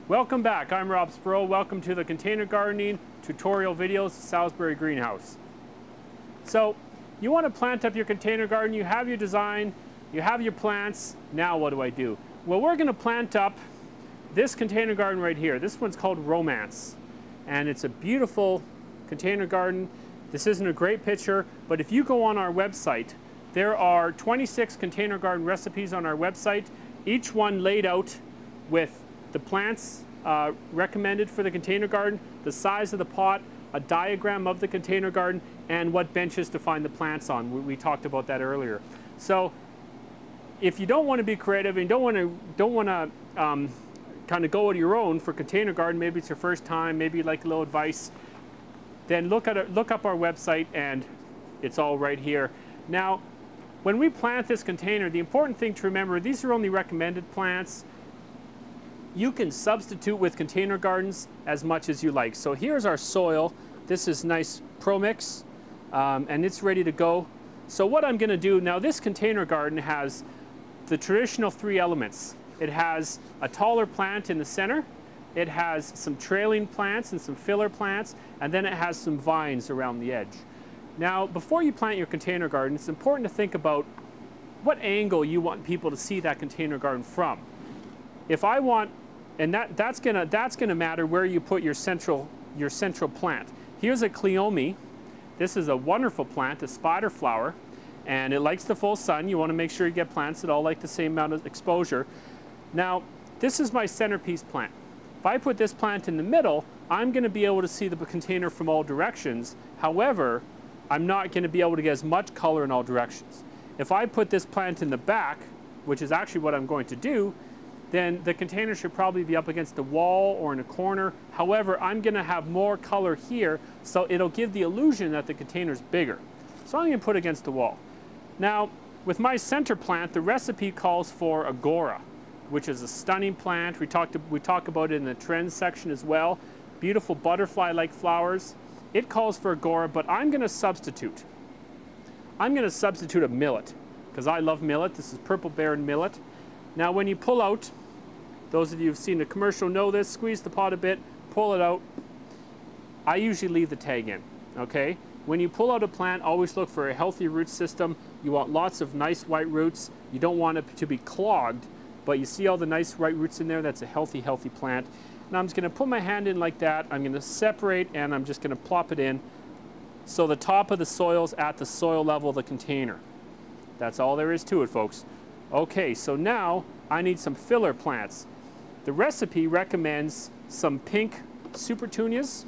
Welcome back. I'm Rob Sproul. Welcome to the container gardening tutorial videos, Salisbury Greenhouse. So you want to plant up your container garden, you have your design, you have your plants. Now what do I do? Well, we're going to plant up this container garden right here. This one's called Romance, and it's a beautiful container garden. This isn't a great picture, but if you go on our website, there are 26 container garden recipes on our website, each one laid out with the plants recommended for the container garden, the size of the pot, a diagram of the container garden, and what benches to find the plants on. We talked about that earlier. So if you don't want to be creative and don't want to kind of go at your own for container garden, maybe it's your first time, maybe you'd like a little advice, then look up our website and it's all right here. Now, when we plant this container, the important thing to remember, these are only recommended plants. You can substitute with container gardens as much as you like. So here's our soil. This is nice Pro Mix, and it's ready to go. So what I'm going to do now, this container garden has the traditional three elements. It has a taller plant in the center, it has some trailing plants and some filler plants, and then it has some vines around the edge. Now, before you plant your container garden, it's important to think about what angle you want people to see that container garden from. If I want, and that's gonna matter where you put your central plant. Here's a Cleome. This is a wonderful plant, a spider flower, and it likes the full sun. You want to make sure you get plants that all like the same amount of exposure. Now, this is my centerpiece plant. If I put this plant in the middle, I'm going to be able to see the container from all directions. However, I'm not going to be able to get as much color in all directions. If I put this plant in the back, which is actually what I'm going to do, then the container should probably be up against the wall or in a corner. However, I'm going to have more color here, so it'll give the illusion that the container's bigger. So I'm going to put it against the wall. Now, with my center plant, the recipe calls for Agora, which is a stunning plant. We talk about it in the trends section as well. Beautiful butterfly-like flowers. It calls for Agora, but I'm going to substitute. I'm going to substitute a millet, because I love millet. This is Purple Baron millet. Now, when you pull out, those of you who've seen the commercial know this, squeeze the pot a bit, pull it out. I usually leave the tag in, okay? When you pull out a plant, always look for a healthy root system. You want lots of nice white roots. You don't want it to be clogged, but you see all the nice white roots in there? That's a healthy, healthy plant. Now I'm just going to put my hand in like that. I'm going to separate, and I'm just going to plop it in so the top of the soil's at the soil level of the container. That's all there is to it, folks. Okay, so now I need some filler plants. The recipe recommends some pink supertunias.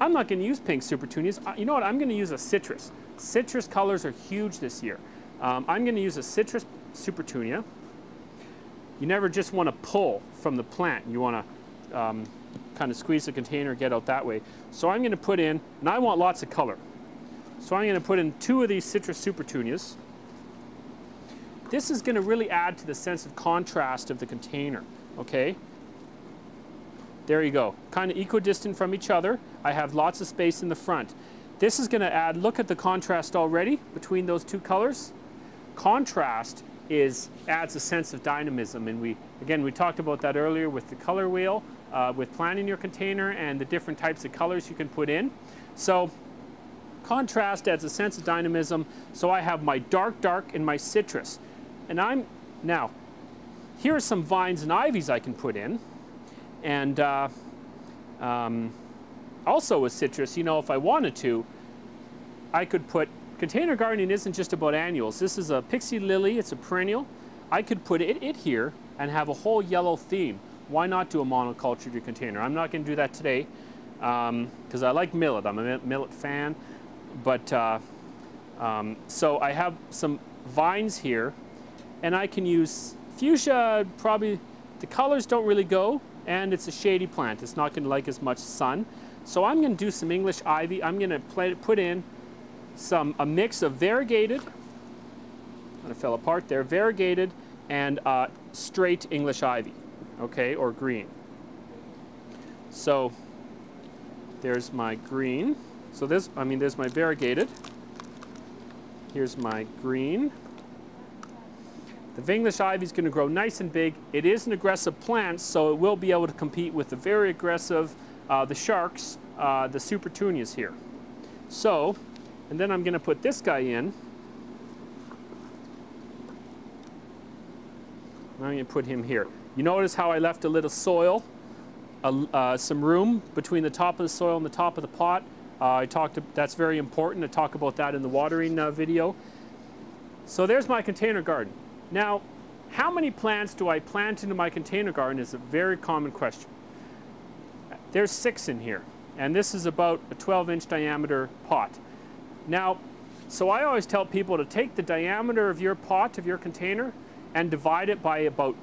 I'm not going to use pink supertunias. You know what? I'm going to use a citrus. Citrus colors are huge this year. I'm going to use a citrus supertunia. You never just want to pull from the plant. You want to kind of squeeze the container, get out that way. So I'm going to put in, and I want lots of color. So I'm going to put in 2 of these citrus supertunias. This is going to really add to the sense of contrast of the container, okay? There you go. Kind of equidistant from each other. I have lots of space in the front. This is going to add, look at the contrast already between those 2 colors. Contrast adds a sense of dynamism, and we talked about that earlier with the color wheel, with planning your container and the different types of colors you can put in. So contrast adds a sense of dynamism. So I have my dark and my citrus. And now, here are some vines and ivies I can put in. And also with citrus, you know, if I wanted to, I could put, container gardening isn't just about annuals. This is a pixie lily, it's a perennial. I could put it here and have a whole yellow theme. Why not do a monoculture to your container? I'm not going to do that today because I like millet. I'm a millet fan. But so I have some vines here, and I can use fuchsia. Probably the colors don't really go, and it's a shady plant. It's not going to like as much sun. So I'm going to do some English ivy. I'm going to put in a mix of variegated, and it fell apart there, variegated and straight English ivy, okay, or green. So there's my green. So there's my variegated. Here's my green. The English ivy is going to grow nice and big. It is an aggressive plant, so it will be able to compete with the very aggressive, the sharks, the Supertunias here. So, and then I'm going to put this guy in. I'm going to put him here. You notice how I left a little soil, some room between the top of the soil and the top of the pot. That's very important. I talk about that in the watering video. So there's my container garden. Now, how many plants do I plant into my container garden is a very common question. There's 6 in here, and this is about a 12-inch diameter pot. Now, so I always tell people to take the diameter of your pot, of your container, and divide it by about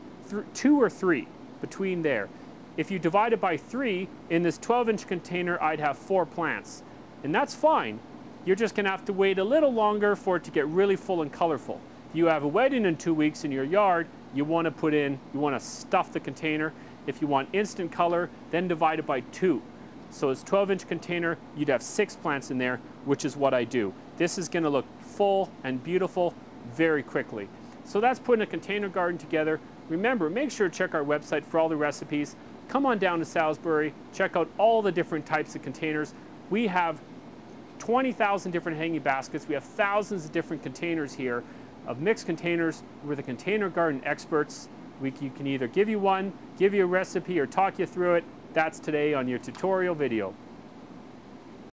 2 or 3 between there. If you divide it by 3, in this 12-inch container, I'd have 4 plants. And that's fine. You're just going to have to wait a little longer for it to get really full and colorful. If you have a wedding in 2 weeks in your yard, you want to stuff the container. If you want instant color, then divide it by 2. So it's 12-inch container, you'd have 6 plants in there, which is what I do. This is going to look full and beautiful very quickly. So that's putting a container garden together. Remember, make sure to check our website for all the recipes. Come on down to Salisbury, check out all the different types of containers. We have 20,000 different hanging baskets. We have thousands of different containers here of mixed containers. We're the container garden experts. We can either give you one, give you a recipe, or talk you through it. That's today on your tutorial video.